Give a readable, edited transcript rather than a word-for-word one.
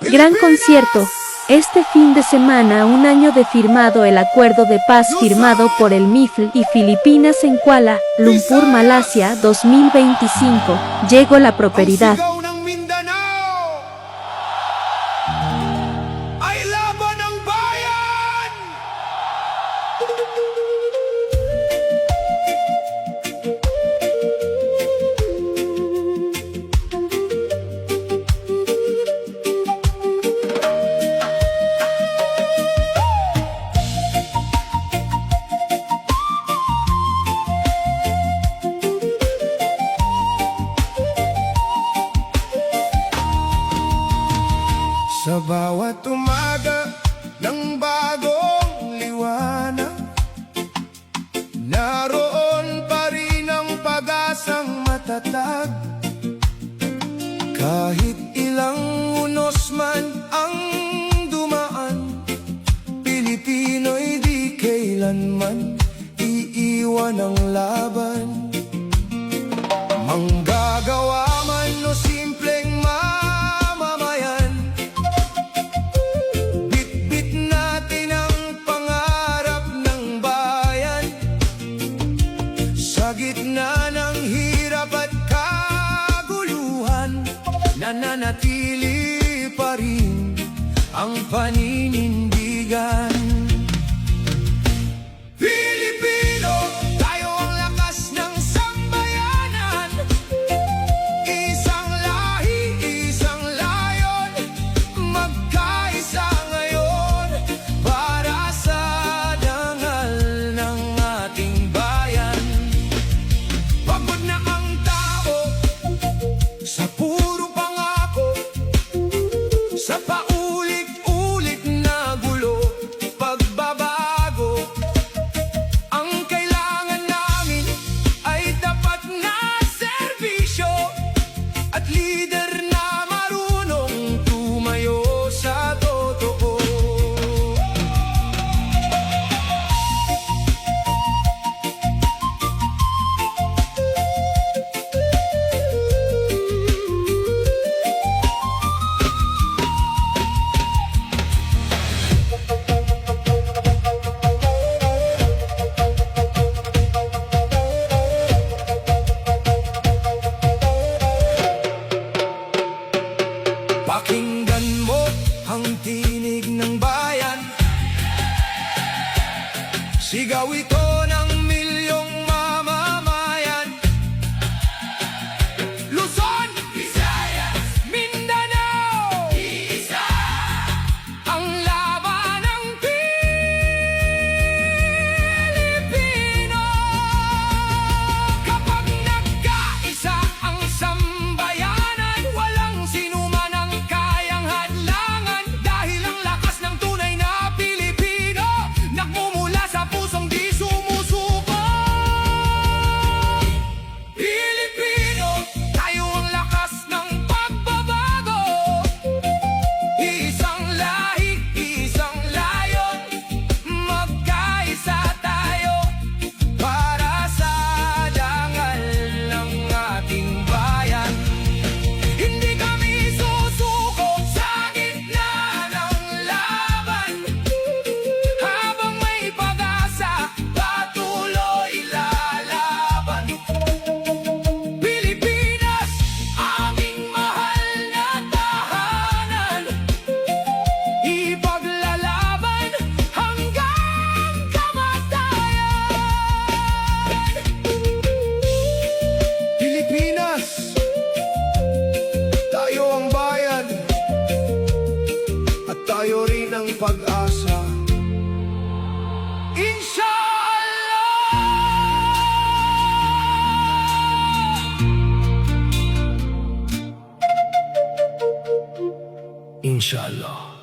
Gran concierto. Este fin de semana, un año de firmado el acuerdo de paz firmado por el MIFL y Filipinas en Kuala Lumpur, Malasia 2025. Llegó la prosperidad. Ay laban ng bayan! Sa bawat umaga ng bagong liwanag, naroon pa rin ang pag-asang matatag. Kahit ilang unos man ang dumaan, Pilipino'y di kailanman iiwan ang laban. Manggagawa man o simpleng mamamayan, bitbit natin ang pangarap ng bayan. Sa gitna ng hirap at kaguluhan, nananatili pa rin ang paninindigan. Pilipino, tayo ang lakas ng sambayanan. Isang lahi, isang layon, magkaisa ngayon para sa dangal ng ating bayan. Pagod na ang tao sa puro pangako, sa paulit-ulit na gulo, pagbabago. Ang kailangan namin ay tapat na serbisyo at lider na marunong tumayo sa totoo. Pakinggan mo ang tinig ng bayan, sigaw ito ng milyong mamamayan. Luzon, Visayas, Mindanao, iisa ang laban ng Pilipino. Kapag nagkaisa ang sambayanan, walang sinuman ang kayang hadlangan. Dahil ang lakas ng tunay na Pilipino nagmumula sa pusong di sumusuko. Pilipino, tayo ang lakas ng pagbabago. Isang lahi, isang layon, magkaisa tayo para sa dangal ng ating bayan. Hindi kami susuko sa gitna ng laban. Habang may pag-asa, patuloy lalaban. Pilipinas, aming mahal na tahanan, ipaglalaban hanggang kamatayan. Pilipinas, tayo ang bayan, at tayo rin ang pag-asa. Inshallah. Inshallah.